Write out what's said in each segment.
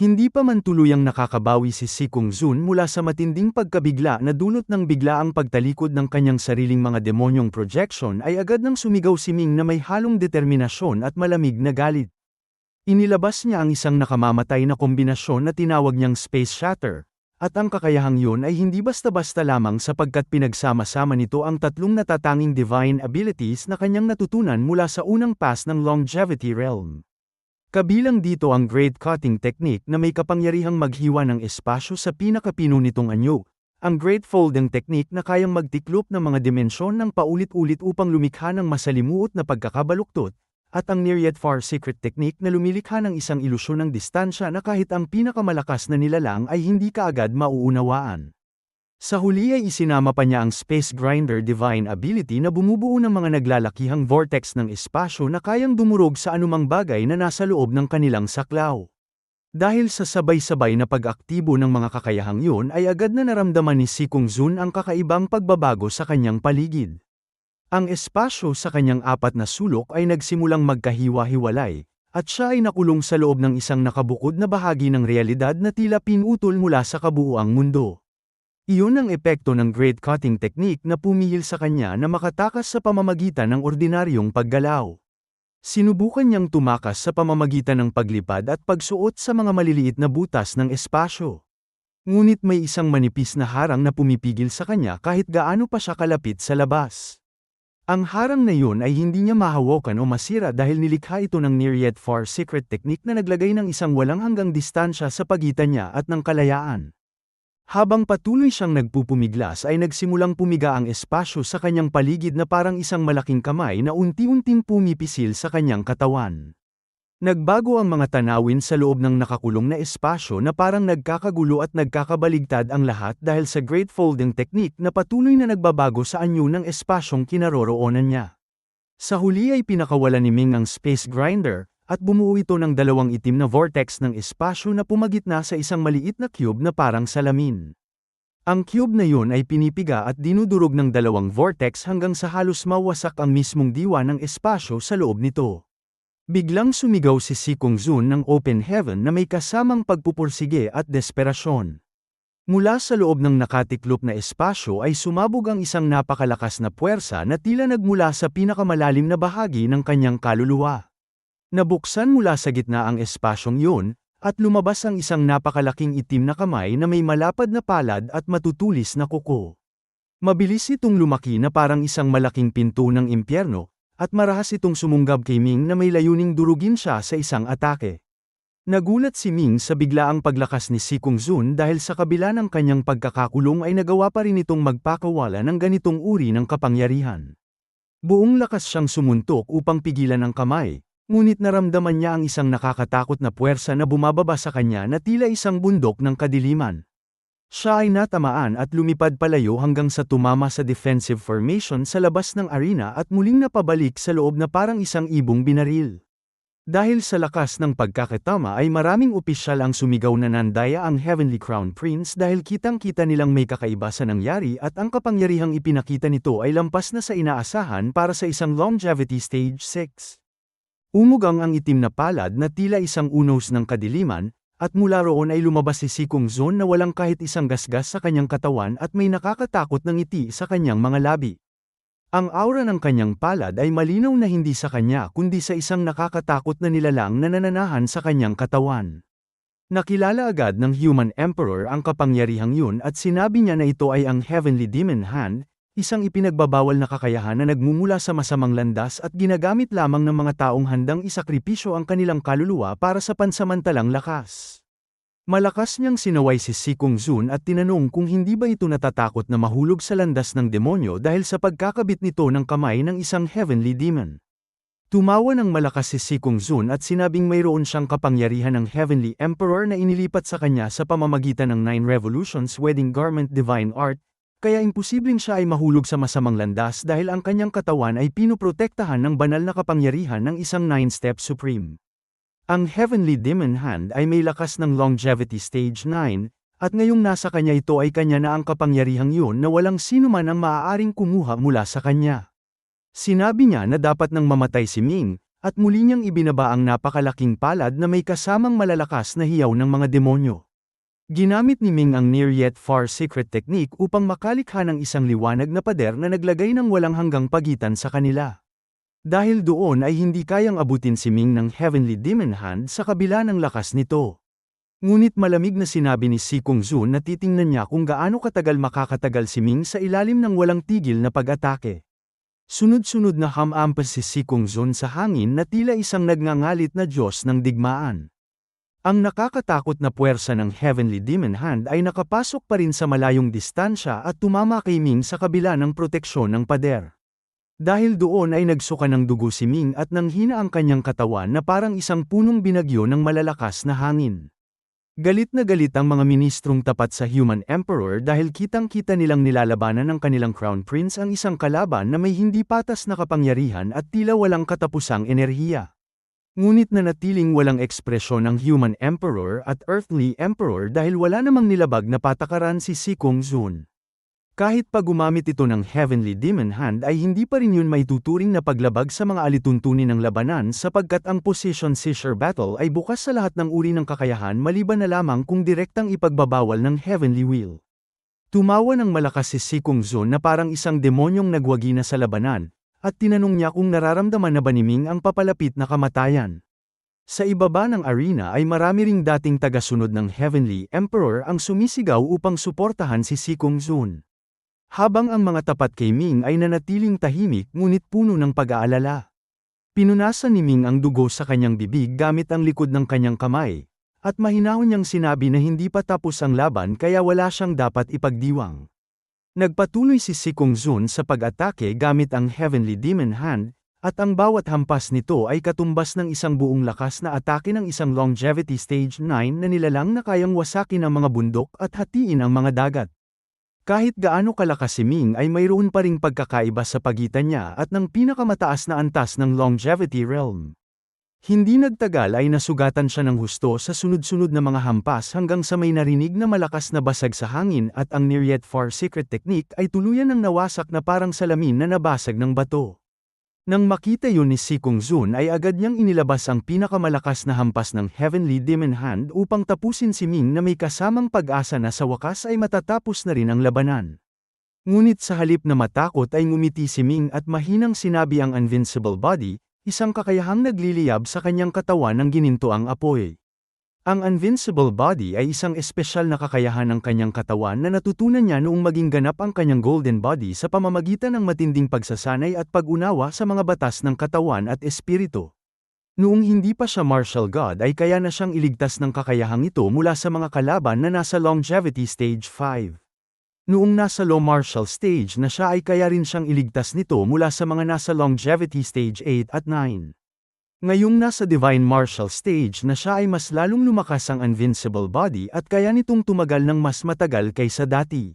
Hindi pa man tuluyang nakakabawi si Si Kung Jun mula sa matinding pagkabigla na dulot ng biglaang pagtalikod ng kanyang sariling mga demonyong projection ay agad nang sumigaw si Ming na may halong determinasyon at malamig na galit. Inilabas niya ang isang nakamamatay na kombinasyon na tinawag niyang Space Shatter, at ang kakayahang yun ay hindi basta-basta lamang sapagkat pinagsama-sama nito ang tatlong natatanging divine abilities na kanyang natutunan mula sa unang pass ng Longevity Realm. Kabilang dito ang Great Cutting Technique na may kapangyarihang maghiwa ng espasyo sa pinakapino nitong anyo, ang Great Folding Technique na kayang magtiklop ng mga dimensyon ng paulit-ulit upang lumikha ng masalimuot na pagkakabaluktot, at ang Near Yet Far Secret Technique na lumilikha ng isang ilusyon ng distansya na kahit ang pinakamalakas na nilalang ay hindi kaagad mauunawaan. Sa huli ay isinama pa niya ang Space Grinder Divine Ability na bumubuo ng mga naglalakihang vortex ng espasyo na kayang dumurog sa anumang bagay na nasa loob ng kanilang saklaw. Dahil sa sabay-sabay na pag-aktibo ng mga kakayahang yun ay agad na naramdaman ni Si Kung Jun ang kakaibang pagbabago sa kanyang paligid. Ang espasyo sa kanyang apat na sulok ay nagsimulang magkahiwa-hiwalay, at siya ay nakulong sa loob ng isang nakabukod na bahagi ng realidad na tila pinutol mula sa kabuuang mundo. Iyon ang epekto ng Great Cutting Technique na pumihil sa kanya na makatakas sa pamamagitan ng ordinaryong paggalaw. Sinubukan niyang tumakas sa pamamagitan ng paglipad at pagsuot sa mga maliliit na butas ng espasyo. Ngunit may isang manipis na harang na pumipigil sa kanya kahit gaano pa siya kalapit sa labas. Ang harang na yun ay hindi niya mahawakan o masira dahil nilikha ito ng Near Yet Far Secret Technique na naglagay ng isang walang hanggang distansya sa pagitan niya at ng kalayaan. Habang patuloy siyang nagpupumiglas ay nagsimulang pumiga ang espasyo sa kanyang paligid na parang isang malaking kamay na unti-unting pumipisil sa kanyang katawan. Nagbago ang mga tanawin sa loob ng nakakulong na espasyo na parang nagkakagulo at nagkakabaligtad ang lahat dahil sa Great Folding Technique na patuloy na nagbabago sa anyo ng espasyong kinaroroonan niya. Sa huli ay pinakawalan ni Ming ang Space Grinder, at bumuo ito ng dalawang itim na vortex ng espasyo na pumagitna sa isang maliit na cube na parang salamin. Ang cube na yun ay pinipiga at dinudurog ng dalawang vortex hanggang sa halos mawasak ang mismong diwa ng espasyo sa loob nito. Biglang sumigaw si Si Kung Jun ng Open Heaven na may kasamang pagpupursige at desperasyon. Mula sa loob ng nakatiklop na espasyo ay sumabog ang isang napakalakas na puwersa na tila nagmula sa pinakamalalim na bahagi ng kanyang kaluluwa. Nabuksan mula sa gitna ang espasyong yun, at lumabas ang isang napakalaking itim na kamay na may malapad na palad at matutulis na kuko. Mabilis itong lumaki na parang isang malaking pinto ng impyerno, at marahas itong sumunggab kay Ming na may layuning durugin siya sa isang atake. Nagulat si Ming sa biglaang paglakas ni Si Kung Jun dahil sa kabila ng kanyang pagkakakulong ay nagawa pa rin itong magpakawala ng ganitong uri ng kapangyarihan. Buong lakas siyang sumuntok upang pigilan ang kamay. Ngunit naramdaman niya ang isang nakakatakot na puwersa na bumababa sa kanya na tila isang bundok ng kadiliman. Siya ay natamaan at lumipad palayo hanggang sa tumama sa defensive formation sa labas ng arena at muling napabalik sa loob na parang isang ibong binaril. Dahil sa lakas ng pagkakatama ay maraming opisyal ang sumigaw na nandaya ang Heavenly Crown Prince dahil kitang-kita nilang may kakaiba sa nangyari at ang kapangyarihang ipinakita nito ay lampas na sa inaasahan para sa isang Longevity Stage 6. Umugang ang itim na palad na tila isang unos ng kadiliman, at mula roon ay lumabas si Si Kung Jun na walang kahit isang gasgas sa kanyang katawan at may nakakatakot na ngiti sa kanyang mga labi. Ang aura ng kanyang palad ay malinaw na hindi sa kanya kundi sa isang nakakatakot na nilalang na nananahan sa kanyang katawan. Nakilala agad ng Human Emperor ang kapangyarihang yun at sinabi niya na ito ay ang Heavenly Demon Hand, isang ipinagbabawal na kakayahan na nagmumula sa masamang landas at ginagamit lamang ng mga taong handang isakripisyo ang kanilang kaluluwa para sa pansamantalang lakas. Malakas niyang sinaway si Si Kung Jun at tinanong kung hindi ba ito natatakot na mahulog sa landas ng demonyo dahil sa pagkakabit nito ng kamay ng isang heavenly demon. Tumawa ng malakas si Si Kung Jun at sinabing mayroon siyang kapangyarihan ng Heavenly Emperor na inilipat sa kanya sa pamamagitan ng 9 Revolutions Wedding Garment Divine Art, kaya imposibleng siya ay mahulog sa masamang landas dahil ang kanyang katawan ay pinuprotektahan ng banal na kapangyarihan ng isang 9-step supreme. Ang Heavenly Demon Hand ay may lakas ng Longevity Stage 9, at ngayong nasa kanya ito ay kanya na ang kapangyarihang yun na walang sino man ang maaaring kumuha mula sa kanya. Sinabi niya na dapat nang mamatay si Ming, at muli niyang ibinaba ang napakalaking palad na may kasamang malalakas na hiyaw ng mga demonyo. Ginamit ni Ming ang near yet far secret technique upang makalikha ng isang liwanag na pader na naglagay ng walang hanggang pagitan sa kanila. Dahil doon ay hindi kayang abutin si Ming ng Heavenly Demon Hand sa kabila ng lakas nito. Ngunit malamig na sinabi ni Si Kung Zun na titingnan niya kung gaano katagal makakatagal si Ming sa ilalim ng walang tigil na pag-atake. Sunod-sunod na hamampas si Kung Zun sa hangin na tila isang nagngangalit na Diyos ng digmaan. Ang nakakatakot na puwersa ng Heavenly Demon Hand ay nakapasok pa rin sa malayong distansya at tumama kay Ming sa kabila ng proteksyon ng pader. Dahil doon ay nagsuka ng dugo si Ming at nanghina ang kanyang katawan na parang isang punong binagyo ng malalakas na hangin. Galit na galit ang mga ministrong tapat sa Human Emperor dahil kitang-kita nilang nilalabanan ng kanilang Crown Prince ang isang kalaban na may hindi patas na kapangyarihan at tila walang katapusang enerhiya. Ngunit nanatiling walang ekspresyon ang Human Emperor at Earthly Emperor dahil wala namang nilabag na patakaran si Kung Zun. Kahit pa gumamit ito ng Heavenly Demon Hand ay hindi pa rin yun maituturing na paglabag sa mga alituntunin ng labanan sapagkat ang Position Seizure Battle ay bukas sa lahat ng uri ng kakayahan maliban na lamang kung direktang ipagbabawal ng Heavenly Will. Tumawa ng malakas si Kung Zun na parang isang demonyong nagwagi na sa labanan, at tinanong niya kung nararamdaman na ba ni Ming ang papalapit na kamatayan. Sa ibaba ng arena ay marami ring dating tagasunod ng Heavenly Emperor ang sumisigaw upang suportahan si Kung Zun. Habang ang mga tapat kay Ming ay nanatiling tahimik ngunit puno ng pag-aalala. Pinunasan ni Ming ang dugo sa kanyang bibig gamit ang likod ng kanyang kamay, at mahinahon niyang sinabi na hindi pa tapos ang laban kaya wala siyang dapat ipagdiwang. Nagpatuloy si Kung Zun sa pag-atake gamit ang Heavenly Demon Hand, at ang bawat hampas nito ay katumbas ng isang buong lakas na atake ng isang Longevity Stage 9 na nilalang na kayang wasakin ang mga bundok at hatiin ang mga dagat. Kahit gaano kalakas si Ming ay mayroon pa ring pagkakaiba sa pagitan niya at ng pinakamataas na antas ng Longevity Realm. Hindi nagtagal ay nasugatan siya ng husto sa sunod-sunod na mga hampas hanggang sa may narinig na malakas na basag sa hangin at ang near yet far secret technique ay tuluyan ng nawasak na parang salamin na nabasag ng bato. Nang makita yun ni Kung Zun ay agad niyang inilabas ang pinakamalakas na hampas ng Heavenly Demon Hand upang tapusin si Ming na may kasamang pag-asa na sa wakas ay matatapos na rin ang labanan. Ngunit sa halip na matakot ay ngumiti si Ming at mahinang sinabi ang Invincible Body, isang kakayahang nagliliyab sa kanyang katawan ng ginintoang apoy. Ang Invincible Body ay isang espesyal na kakayahan ng kanyang katawan na natutunan niya noong maging ganap ang kanyang Golden Body sa pamamagitan ng matinding pagsasanay at pag-unawa sa mga batas ng katawan at espiritu. Noong hindi pa siya martial god ay kaya na siyang iligtas ng kakayahang ito mula sa mga kalaban na nasa Longevity Stage 5. Noong nasa Low Martial Stage na siya ay kaya rin siyang iligtas nito mula sa mga nasa Longevity Stage 8 at 9. Ngayong nasa Divine Martial Stage na siya ay mas lalong lumakas ang Invincible Body at kaya nitong tumagal ng mas matagal kaysa dati.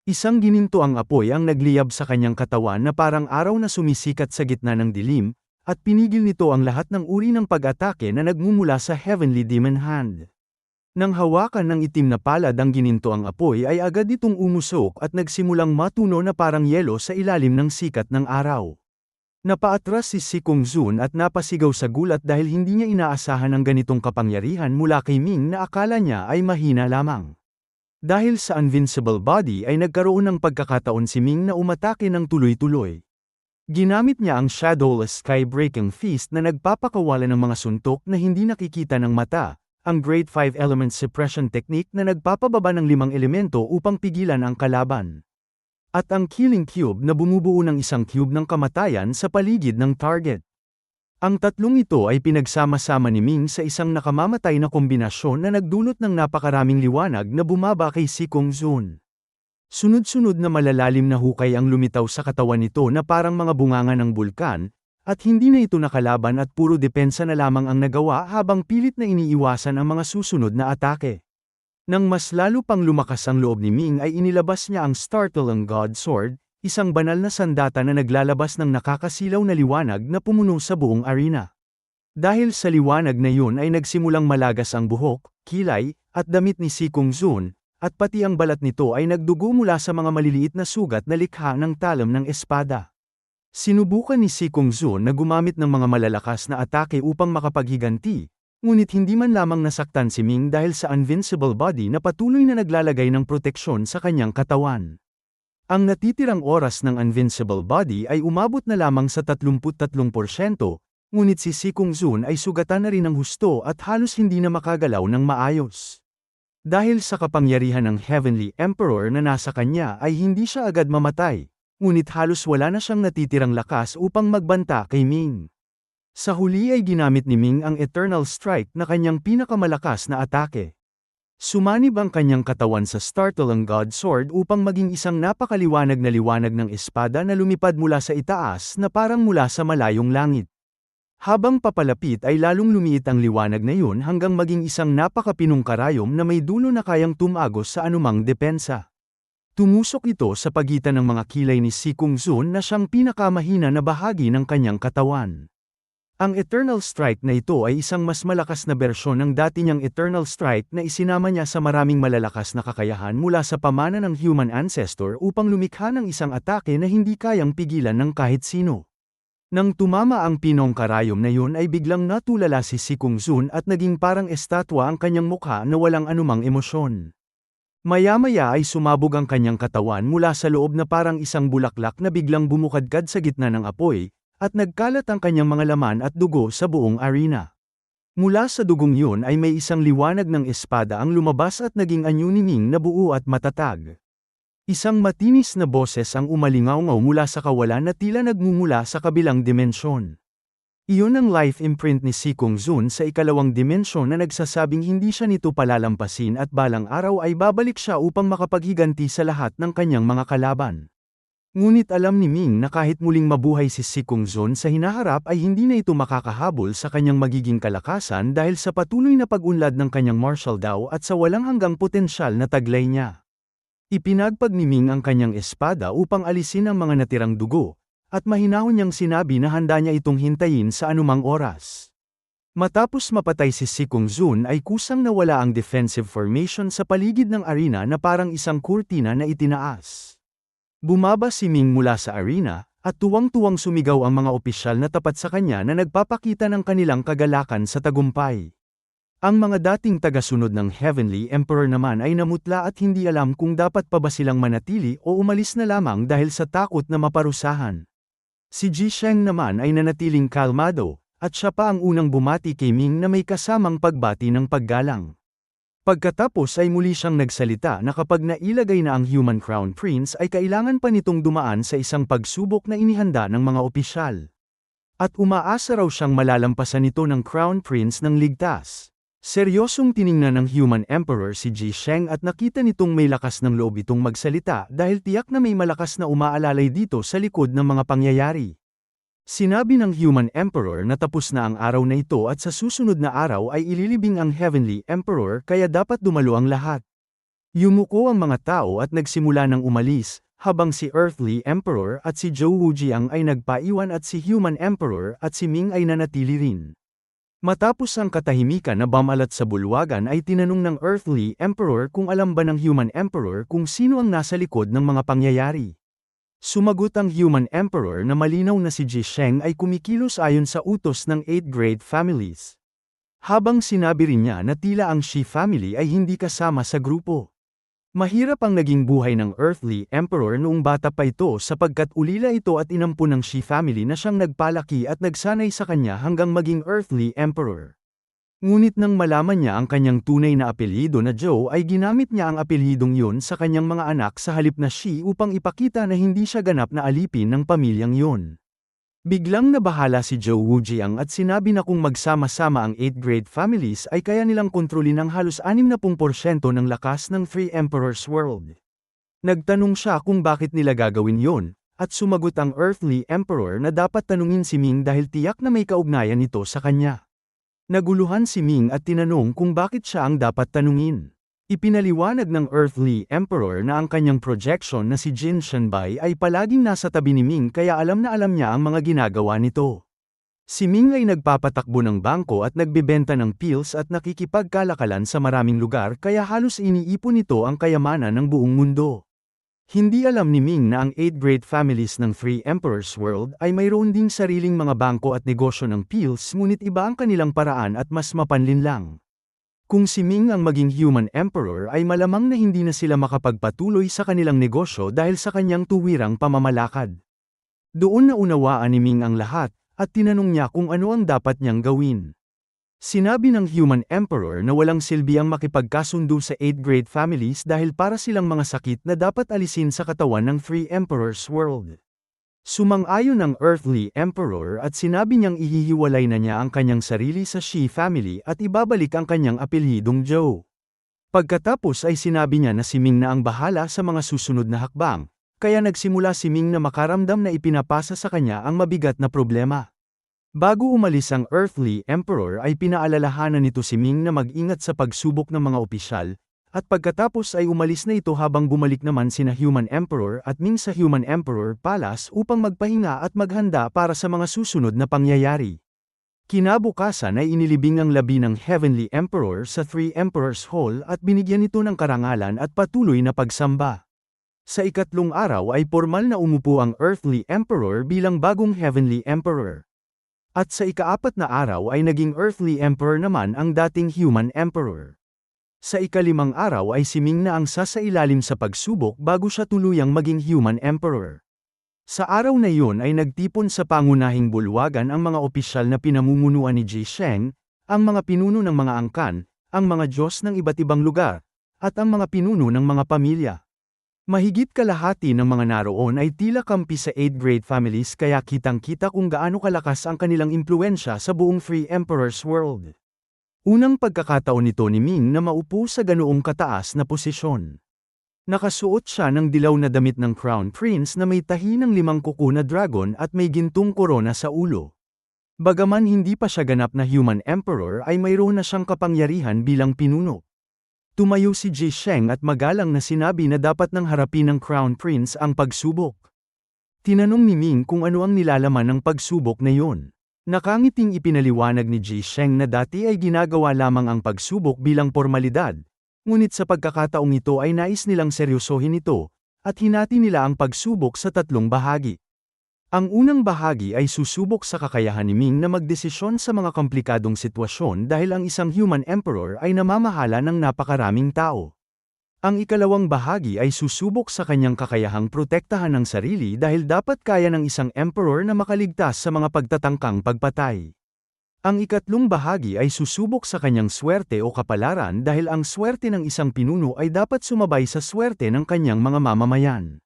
Isang gininto ang apoy ang nagliyab sa kanyang katawan na parang araw na sumisikat sa gitna ng dilim, at pinigil nito ang lahat ng uri ng pag-atake na nagmumula sa Heavenly Demon Hand. Nang hawakan ng itim na palad ang gininto ang apoy ay agad itong umusok at nagsimulang matuno na parang yelo sa ilalim ng sikat ng araw. Napaatras si Kung Zun at napasigaw sa gulat dahil hindi niya inaasahan ang ganitong kapangyarihan mula kay Ming na akala niya ay mahina lamang. Dahil sa Invincible Body ay nagkaroon ng pagkakataon si Ming na umatake ng tuloy-tuloy. Ginamit niya ang Shadowless Sky-Breaking Fist na nagpapakawala ng mga suntok na hindi nakikita ng mata, ang Grade 5 Element Suppression Technique na nagpapababa ng 5 elemento upang pigilan ang kalaban. At ang Killing Cube na bumubuo ng isang cube ng kamatayan sa paligid ng target. Ang tatlong ito ay pinagsama-sama ni Ming sa isang nakamamatay na kombinasyon na nagdulot ng napakaraming liwanag na bumaba kay Kung Zun. Sunod-sunod na malalalim na hukay ang lumitaw sa katawan nito na parang mga bunganga ng bulkan, at hindi na ito nakalaban at puro depensa na lamang ang nagawa habang pilit na iniiwasan ang mga susunod na atake. Nang mas lalo pang lumakas ang loob ni Ming ay inilabas niya ang Startling God Sword, isang banal na sandata na naglalabas ng nakakasilaw na liwanag na pumuno sa buong arena. Dahil sa liwanag na yun ay nagsimulang malagas ang buhok, kilay, at damit ni Kung Zun, at pati ang balat nito ay nagdugo mula sa mga maliliit na sugat na likha ng talam ng espada. Sinubukan ni Si Kung Zun na gumamit ng mga malalakas na atake upang makapaghiganti, ngunit hindi man lamang nasaktan si Ming dahil sa invincible body na patuloy na naglalagay ng proteksyon sa kanyang katawan. Ang natitirang oras ng invincible body ay umabot na lamang sa 33%, ngunit si Kung Zun ay sugatan na rin ng husto at halos hindi na makagalaw ng maayos. Dahil sa kapangyarihan ng Heavenly Emperor na nasa kanya ay hindi siya agad mamatay, ngunit halos wala na siyang natitirang lakas upang magbanta kay Ming. Sa huli ay ginamit ni Ming ang Eternal Strike na kanyang pinakamalakas na atake. Sumanib ang kanyang katawan sa Startling God Sword upang maging isang napakaliwanag na liwanag ng espada na lumipad mula sa itaas na parang mula sa malayong langit. Habang papalapit ay lalong lumiit ang liwanag na yun hanggang maging isang napakapinong karayom na may dulo na kayang tumagos sa anumang depensa. Tumusok ito sa pagitan ng mga kilay ni Si Kung Zun na siyang pinakamahina na bahagi ng kanyang katawan. Ang Eternal Strike na ito ay isang mas malakas na bersyon ng dati niyang Eternal Strike na isinama niya sa maraming malalakas na kakayahan mula sa pamana ng human ancestor upang lumikha ng isang atake na hindi kayang pigilan ng kahit sino. Nang tumama ang pinong karayom na yun ay biglang natulala si Kung Zun at naging parang estatwa ang kanyang mukha na walang anumang emosyon. Maya-maya ay sumabog ang kanyang katawan mula sa loob na parang isang bulaklak na biglang bumukadkad sa gitna ng apoy, at nagkalat ang kanyang mga laman at dugo sa buong arena. Mula sa dugong yun ay may isang liwanag ng espada ang lumabas at naging anyo ni Ming na buo at matatag. Isang matinis na boses ang umalingaw-ngaw mula sa kawalan na tila nagmumula sa kabilang dimensyon. Iyon ang life imprint ni Si Kung Zun sa ikalawang dimensyon na nagsasabing hindi siya nito palalampasin at balang araw ay babalik siya upang makapaghiganti sa lahat ng kanyang mga kalaban. Ngunit alam ni Ming na kahit muling mabuhay si Kung Zun sa hinaharap ay hindi na ito makakahabol sa kanyang magiging kalakasan dahil sa patuloy na pag-unlad ng kanyang martial Dao at sa walang hanggang potensyal na taglay niya. Ipinagpag ni Ming ang kanyang espada upang alisin ang mga natirang dugo, at mahinahon niyang sinabi na handa niya itong hintayin sa anumang oras. Matapos mapatay si Kung Zun ay kusang nawala ang defensive formation sa paligid ng arena na parang isang kurtina na itinaas. Bumaba si Ming mula sa arena, at tuwang-tuwang sumigaw ang mga opisyal na tapat sa kanya na nagpapakita ng kanilang kagalakan sa tagumpay. Ang mga dating tagasunod ng Heavenly Emperor naman ay namutla at hindi alam kung dapat pa ba silang manatili o umalis na lamang dahil sa takot na maparusahan. Si Ji Sheng naman ay nanatiling kalmado, at siya pa ang unang bumati kay Ming na may kasamang pagbati ng paggalang. Pagkatapos ay muli siyang nagsalita na kapag nailagay na ang Human Crown Prince ay kailangan pa nitong dumaan sa isang pagsubok na inihanda ng mga opisyal. At umaasa raw siyang malalampasan ito ng Crown Prince ng ligtas. Seryosong tiningnan ng Human Emperor si Ji Sheng at nakita nitong may lakas ng loob itong magsalita dahil tiyak na may malakas na umaalalay dito sa likod ng mga pangyayari. Sinabi ng Human Emperor na tapos na ang araw na ito at sa susunod na araw ay ililibing ang Heavenly Emperor kaya dapat dumalo ang lahat. Yumuko ang mga tao at nagsimula ng umalis, habang si Earthly Emperor at si Zhou Wujiang ay nagpaiwan at si Human Emperor at si Ming ay nanatili rin. Matapos ang katahimikan na bamalat sa bulwagan ay tinanong ng Earthly Emperor kung alam ba ng Human Emperor kung sino ang nasa likod ng mga pangyayari. Sumagot ang Human Emperor na malinaw na si Ji Sheng ay kumikilos ayon sa utos ng 8th grade families. Habang sinabi rin niya na tila ang Shi family ay hindi kasama sa grupo. Mahirap ang naging buhay ng Earthly Emperor noong bata pa ito sapagkat ulila ito at inampun ng Shi family na siyang nagpalaki at nagsanay sa kanya hanggang maging Earthly Emperor. Ngunit nang malaman niya ang kanyang tunay na apelyido na Zhou ay ginamit niya ang apelyidong yun sa kanyang mga anak sa halip na Shi upang ipakita na hindi siya ganap na alipin ng pamilyang yun. Biglang nabahala si Zhou Wujiang at sinabi na kung magsama-sama ang 8th grade families ay kaya nilang kontrolin ang halos 60% ng lakas ng Three Emperors World. Nagtanong siya kung bakit nila gagawin yon, at sumagot ang Earthly Emperor na dapat tanungin si Ming dahil tiyak na may kaugnayan nito sa kanya. Naguluhan si Ming at tinanong kung bakit siya ang dapat tanungin. Ipinaliwanag ng Earthly Emperor na ang kanyang projection na si Jin Shanbai ay palaging nasa tabi ni Ming kaya alam na alam niya ang mga ginagawa nito. Si Ming ay nagpapatakbo ng bangko at nagbebenta ng pills at nakikipagkalakalan sa maraming lugar kaya halos iniipon nito ang kayamanan ng buong mundo. Hindi alam ni Ming na ang 8 great families ng Three Emperors World ay mayroon ding sariling mga bangko at negosyo ng pills, ngunit iba ang kanilang paraan at mas mapanlinlang. Kung si Ming ang maging human emperor ay malamang na hindi na sila makapagpatuloy sa kanilang negosyo dahil sa kanyang tuwirang pamamalakad. Doon na unawaan ni Ming ang lahat, at tinanong niya kung ano ang dapat niyang gawin. Sinabi ng human emperor na walang silbi ang makipagkasundo sa 8 great families dahil para silang mga sakit na dapat alisin sa katawan ng Three Emperors World. Sumang-ayon ang earthly emperor at sinabi niyang ihihiwalay na niya ang kanyang sarili sa Shi family at ibabalik ang kanyang apelyidong Zhou. Pagkatapos ay sinabi niya na si Ming na ang bahala sa mga susunod na hakbang, kaya nagsimula si Ming na makaramdam na ipinapasa sa kanya ang mabigat na problema. Bago umalis ang earthly emperor ay pinaalalahanan nito si Ming na mag-ingat sa pagsubok ng mga opisyal, at pagkatapos ay umalis na ito habang bumalik naman sina human emperor at Ming sa human emperor palace upang magpahinga at maghanda para sa mga susunod na pangyayari. Kinabukasan ay inilibing ang labi ng heavenly emperor sa Three Emperors Hall at binigyan ito ng karangalan at patuloy na pagsamba. Sa ikatlong araw ay formal na umupo ang earthly emperor bilang bagong heavenly emperor. At sa ikaapat na araw ay naging earthly emperor naman ang dating human emperor. Sa ikalimang araw ay si Ming na ang sasailalim sa pagsubok bago siya tuluyang maging human emperor. Sa araw na iyon ay nagtipon sa pangunahing bulwagan ang mga opisyal na pinamumunuan ni Ji Sheng, ang mga pinuno ng mga angkan, ang mga Diyos ng iba't ibang lugar, at ang mga pinuno ng mga pamilya. Mahigit kalahati ng mga naroon ay tila kampi sa 8 great families kaya kitang-kita kung gaano kalakas ang kanilang impluensya sa buong Three Emperors World. Unang pagkakataon nito ni Ming na maupo sa ganoong kataas na posisyon. Nakasuot siya ng dilaw na damit ng Crown Prince na may tahi ng 5 kuko na dragon at may gintong korona sa ulo. Bagaman hindi pa siya ganap na human emperor ay mayroon na siyang kapangyarihan bilang pinuno. Tumayo si Ji Sheng at magalang na sinabi na dapat nang harapin ng Crown Prince ang pagsubok. Tinanong ni Ming kung ano ang nilalaman ng pagsubok na iyon. Nakangiting ipinaliwanag ni Ji Sheng na dati ay ginagawa lamang ang pagsubok bilang formalidad, ngunit sa pagkakataong ito ay nais nilang seryosohin ito, at hinati nila ang pagsubok sa 3 bahagi. Ang unang bahagi ay susubok sa kakayahan ni Ming na magdesisyon sa mga komplikadong sitwasyon dahil ang isang human emperor ay namamahala ng napakaraming tao. Ang ikalawang bahagi ay susubok sa kanyang kakayahang protektahan ng sarili dahil dapat kaya ng isang emperor na makaligtas sa mga pagtatangkang pagpatay. Ang ikatlong bahagi ay susubok sa kanyang swerte o kapalaran dahil ang swerte ng isang pinuno ay dapat sumabay sa swerte ng kanyang mga mamamayan.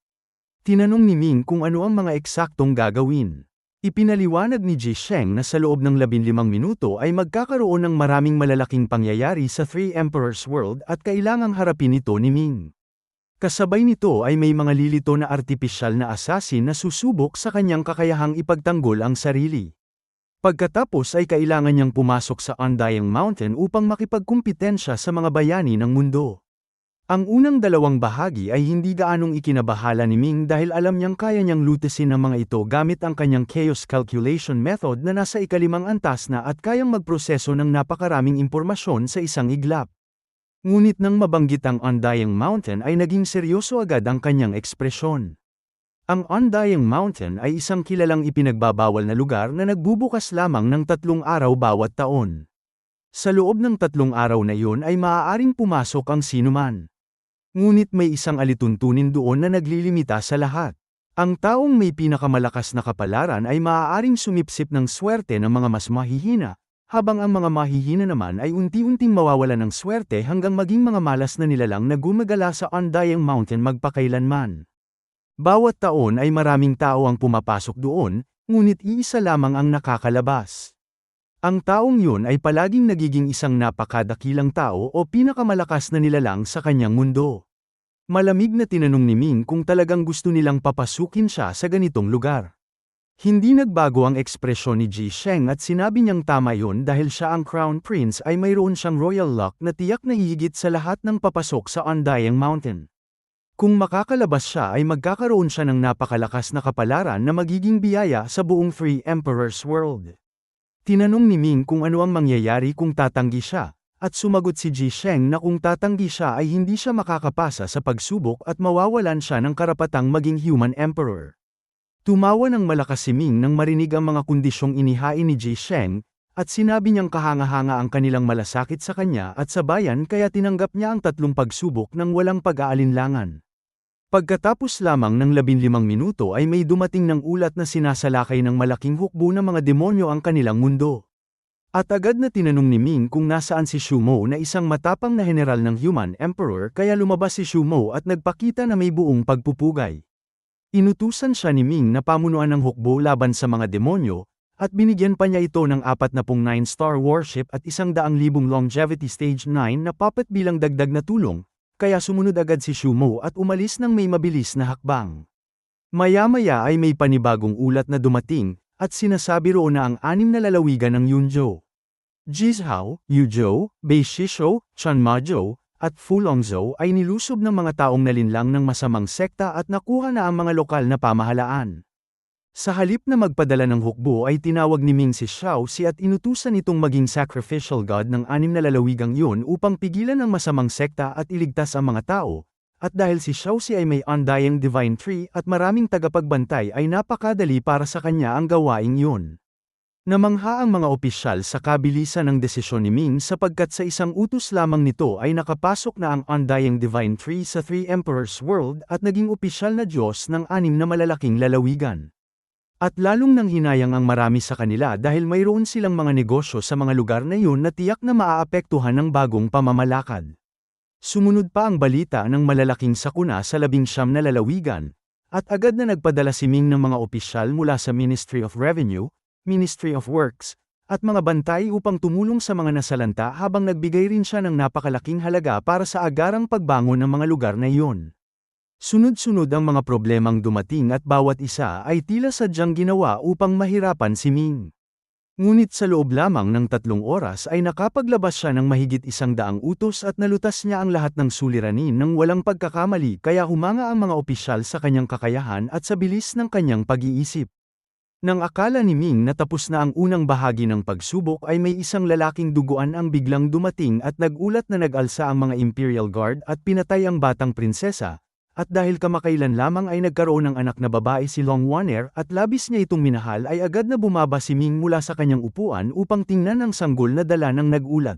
Tinanong ni Ming kung ano ang mga eksaktong gagawin. Ipinaliwanag ni Ji Sheng na sa loob ng 15 minuto ay magkakaroon ng maraming malalaking pangyayari sa Three Emperors World at kailangang harapin ito ni Ming. Kasabay nito ay may mga lilito na artipisyal na assassin na susubok sa kanyang kakayahang ipagtanggol ang sarili. Pagkatapos ay kailangan niyang pumasok sa Undying Mountain upang makipagkumpetensya sa mga bayani ng mundo. Ang unang 2 bahagi ay hindi gaanong ikinabahala ni Ming dahil alam niyang kaya niyang lutasin ang mga ito gamit ang kanyang chaos calculation method na nasa ikalimang antas na at kayang magproseso ng napakaraming impormasyon sa isang iglap. Ngunit nang mabanggit ang Undying Mountain ay naging seryoso agad ang kanyang ekspresyon. Ang Undying Mountain ay isang kilalang ipinagbabawal na lugar na nagbubukas lamang ng 3 araw bawat taon. Sa loob ng 3 araw na iyon ay maaaring pumasok ang sinuman. Ngunit may isang alituntunin doon na naglilimita sa lahat. Ang taong may pinakamalakas na kapalaran ay maaaring sumipsip ng swerte ng mga mas mahihina, habang ang mga mahihina naman ay unti-unting mawawalan ng swerte hanggang maging mga malas na nilalang na gumagala sa Undying Mountain magpakailanman. Bawat taon ay maraming tao ang pumapasok doon, ngunit iisa lamang ang nakakalabas. Ang taong yun ay palaging nagiging isang napakadakilang tao o pinakamalakas na nilalang sa kanyang mundo. Malamig na tinanong ni Ming kung talagang gusto nilang papasukin siya sa ganitong lugar. Hindi nagbago ang ekspresyon ni Ji Sheng at sinabi niyang tama yun dahil siya ang Crown Prince ay mayroon siyang royal luck na tiyak na hihigit sa lahat ng papasok sa Undying Mountain. Kung makakalabas siya ay magkakaroon siya ng napakalakas na kapalaran na magiging biyaya sa buong Three Emperors World. Tinanong ni Ming kung ano ang mangyayari kung tatanggi siya, at sumagot si Ji Sheng na kung tatanggi siya ay hindi siya makakapasa sa pagsubok at mawawalan siya ng karapatang maging human emperor. Tumawa ng malakas si Ming nang marinig ang mga kondisyong inihain ni Ji Sheng, at sinabi niyang kahanga-hanga ang kanilang malasakit sa kanya at sa bayan kaya tinanggap niya ang 3 pagsubok ng walang pag-aalinlangan. Pagkatapos lamang ng 15 minuto ay may dumating ng ulat na sinasalakay ng malaking hukbo ng mga demonyo ang kanilang mundo. At agad na tinanong ni Ming kung nasaan si Shu Mo na isang matapang na general ng Human Emperor kaya lumabas si Shu Mo at nagpakita na may buong pagpupugay. Inutusan siya ni Ming na pamunuan ng hukbo laban sa mga demonyo, at binigyan pa niya ito ng 49-star warship at 100,000 longevity stage 9 na puppet bilang dagdag na tulong, kaya sumunod agad si Shu Mo at umalis ng may mabilis na hakbang. Maya-maya ay may panibagong ulat na dumating, at sinasabi roon na ang 6 na lalawigan ng Yunzhou, Jizhou, Yuzhou, Beishishou, Chanmazhou, at Fulongzhou ay nilusob ng mga taong nalinlang ng masamang sekta at nakuha na ang mga lokal na pamahalaan. Sa halip na magpadala ng hukbo ay tinawag ni Ming si Xiaoxi at inutusan itong maging sacrificial god ng 6 na lalawigang yun upang pigilan ang masamang sekta at iligtas ang mga tao, at dahil si Xiaoxi ay may undying divine tree at maraming tagapagbantay ay napakadali para sa kanya ang gawaing yun. Namangha ang mga opisyal sa kabilisan ng desisyon ni Ming sapagkat sa isang utos lamang nito ay nakapasok na ang undying divine tree sa Three Emperors World at naging opisyal na Diyos ng 6 na malalaking lalawigan. At lalong nang hinayang ang marami sa kanila dahil mayroon silang mga negosyo sa mga lugar na yun na tiyak na maaapektuhan ng bagong pamamalakad. Sumunod pa ang balita ng malalaking sakuna sa 19 na lalawigan, at agad na nagpadala si Ming ng mga opisyal mula sa Ministry of Revenue, Ministry of Works, at mga bantay upang tumulong sa mga nasalanta habang nagbigay rin siya ng napakalaking halaga para sa agarang pagbangon ng mga lugar na iyon. Sunod-sunod ang mga problemang dumating at bawat isa ay tila sadyang ginawa upang mahirapan si Ming. Ngunit sa loob lamang ng 3 oras ay nakapaglabas siya ng mahigit 100 utos at nalutas niya ang lahat ng suliranin ng walang pagkakamali kaya humanga ang mga opisyal sa kanyang kakayahan at sa bilis ng kanyang pag-iisip. Nang akala ni Ming na tapos na ang unang bahagi ng pagsubok ay may isang lalaking duguan ang biglang dumating at nagulat na nag-alsa ang mga Imperial Guard at pinatay ang batang prinsesa. At dahil kamakailan lamang ay nagkaroon ng anak na babae si Long Waner at labis niya itong minahal ay agad na bumaba si Ming mula sa kanyang upuan upang tingnan ang sanggol na dala ng nagulat.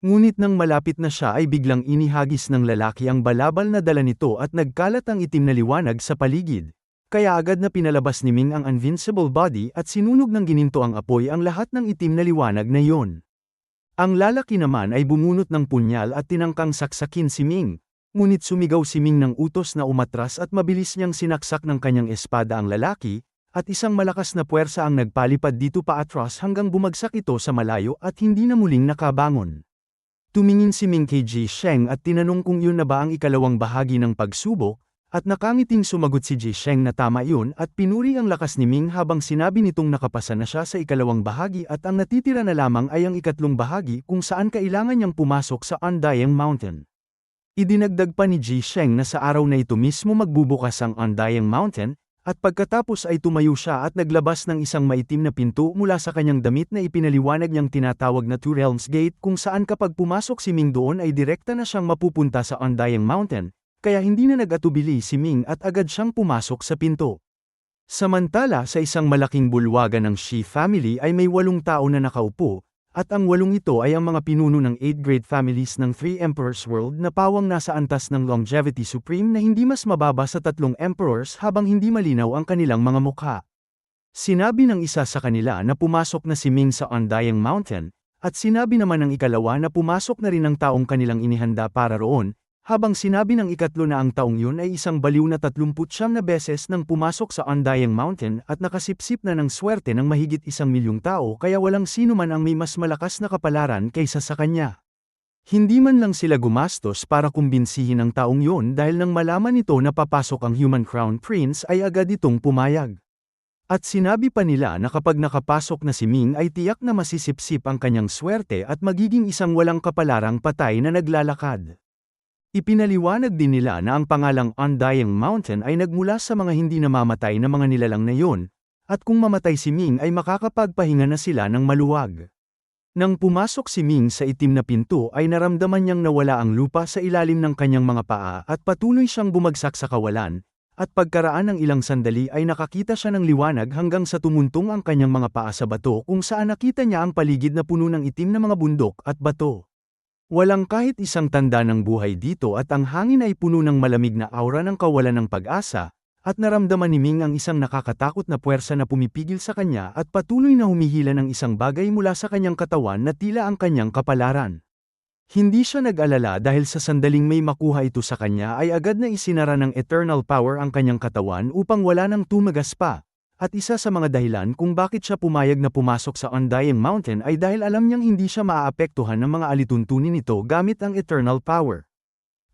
Ngunit nang malapit na siya ay biglang inihagis ng lalaki ang balabal na dala nito at nagkalat ang itim na liwanag sa paligid. Kaya agad na pinalabas ni Ming ang invincible body at sinunog ng gininto ang apoy ang lahat ng itim na liwanag na iyon. Ang lalaki naman ay bumunot ng punyal at tinangkang saksakin si Ming. Ngunit sumigaw si Ming ng utos na umatras at mabilis niyang sinaksak ng kanyang espada ang lalaki, at isang malakas na puwersa ang nagpalipad dito paatras hanggang bumagsak ito sa malayo at hindi na muling nakabangon. Tumingin si Ming kay Ji Sheng at tinanong kung yun na ba ang ikalawang bahagi ng pagsubok, at nakangiting sumagot si Ji Sheng na tama yun at pinuri ang lakas ni Ming habang sinabi nitong nakapasa na siya sa ikalawang bahagi at ang natitira na lamang ay ang ikatlong bahagi kung saan kailangan niyang pumasok sa Undying Mountain. Idinagdag pa ni Ji Sheng na sa araw na ito mismo magbubukas ang Undying Mountain, at pagkatapos ay tumayo siya at naglabas ng isang maitim na pinto mula sa kanyang damit na ipinaliwanag niyang tinatawag na Two Realms Gate kung saan kapag pumasok si Ming doon ay direkta na siyang mapupunta sa Undying Mountain, kaya hindi na nag-atubili si Ming at agad siyang pumasok sa pinto. Samantala sa isang malaking bulwagan ng Shi family ay may 8 tao na nakaupo, at ang 8 ito ay ang mga pinuno ng 8 great families ng Three Emperors World na pawang nasa antas ng Longevity Supreme na hindi mas mababa sa 3 emperors habang hindi malinaw ang kanilang mga mukha. Sinabi ng isa sa kanila na pumasok na si Ming sa Undying Mountain, at sinabi naman ng ikalawa na pumasok na rin ang taong kanilang inihanda para roon, habang sinabi ng ikatlo na ang taong yun ay isang baliw na 39 na beses nang pumasok sa Undying Mountain at nakasipsip na ng swerte ng mahigit 1,000,000 tao kaya walang sino man ang may mas malakas na kapalaran kaysa sa kanya. Hindi man lang sila gumastos para kumbinsihin ang taong yun dahil nang malaman nito na papasok ang Human Crown Prince ay agad itong pumayag. At sinabi pa nila na kapag nakapasok na si Ming ay tiyak na masisipsip ang kanyang swerte at magiging isang walang kapalarang patay na naglalakad. Ipinaliwanag din nila na ang pangalang Undying Mountain ay nagmula sa mga hindi namamatay na mga nilalang na yun, at kung mamatay si Ming ay makakapagpahinga na sila ng maluwag. Nang pumasok si Ming sa itim na pinto ay naramdaman niyang nawala ang lupa sa ilalim ng kanyang mga paa at patuloy siyang bumagsak sa kawalan, at pagkaraan ng ilang sandali ay nakakita siya ng liwanag hanggang sa tumuntong ang kanyang mga paa sa bato kung saan nakita niya ang paligid na puno ng itim na mga bundok at bato. Walang kahit isang tanda ng buhay dito at ang hangin ay puno ng malamig na aura ng kawalan ng pag-asa, at naramdaman ni Ming ang isang nakakatakot na puwersa na pumipigil sa kanya at patuloy na humihila ng isang bagay mula sa kanyang katawan na tila ang kanyang kapalaran. Hindi siya nag-alala dahil sa sandaling may makuha ito sa kanya ay agad na isinara ng eternal power ang kanyang katawan upang wala nang tumagas pa. At isa sa mga dahilan kung bakit siya pumayag na pumasok sa Undying Mountain ay dahil alam niyang hindi siya maaapektuhan ng mga alituntunin nito gamit ang eternal power.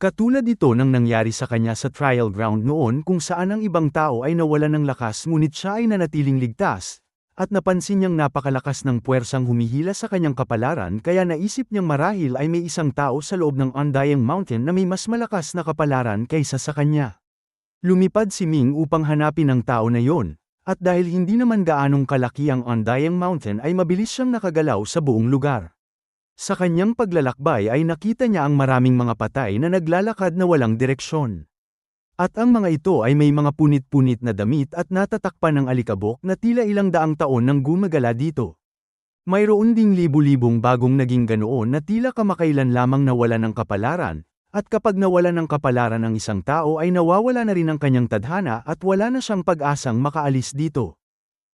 Katulad ito ng nangyari sa kanya sa trial ground noon kung saan ang ibang tao ay nawalan ng lakas ngunit siya ay nanatiling ligtas, at napansin niyang napakalakas ng puwersang humihila sa kanyang kapalaran kaya naisip niyang marahil ay may isang tao sa loob ng Undying Mountain na may mas malakas na kapalaran kaysa sa kanya. Lumipad si Ming upang hanapin ang tao na yon, at dahil hindi naman gaanong kalaki ang Undying Mountain ay mabilis siyang nakagalaw sa buong lugar. Sa kanyang paglalakbay ay nakita niya ang maraming mga patay na naglalakad na walang direksyon. At ang mga ito ay may mga punit-punit na damit at natatakpan ng alikabok na tila ilang daang taon nang gumagala dito. Mayroon ding libu-libong bagong naging ganoon na tila kamakailan lamang nawala ng kapalaran, at kapag nawala ng kapalaran ang isang tao ay nawawala na rin ang kanyang tadhana at wala na siyang pag-asang makaalis dito.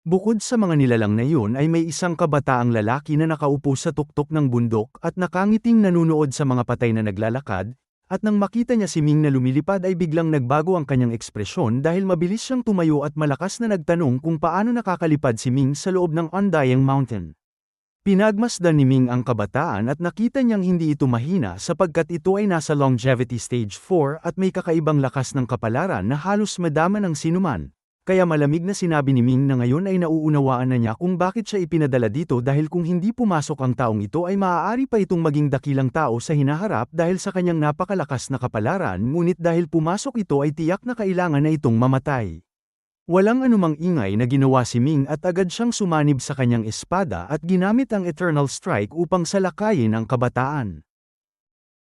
Bukod sa mga nilalang na yun ay may isang kabataang lalaki na nakaupo sa tuktok ng bundok at nakangiting nanunood sa mga patay na naglalakad, at nang makita niya si Ming na lumilipad ay biglang nagbago ang kanyang ekspresyon dahil mabilis siyang tumayo at malakas na nagtanong kung paano nakakalipad si Ming sa loob ng Undying Mountain. Pinagmasdan ni Ming ang kabataan at nakita niyang hindi ito mahina sapagkat ito ay nasa longevity stage 4 at may kakaibang lakas ng kapalaran na halos madama ng sinuman. Kaya malamig na sinabi ni Ming na ngayon ay nauunawaan na niya kung bakit siya ipinadala dito dahil kung hindi pumasok ang taong ito ay maaari pa itong maging dakilang tao sa hinaharap dahil sa kanyang napakalakas na kapalaran ngunit dahil pumasok ito ay tiyak na kailangan na itong mamatay. Walang anumang ingay na ginawa si Ming at agad siyang sumanib sa kanyang espada at ginamit ang Eternal Strike upang salakayin ang kabataan.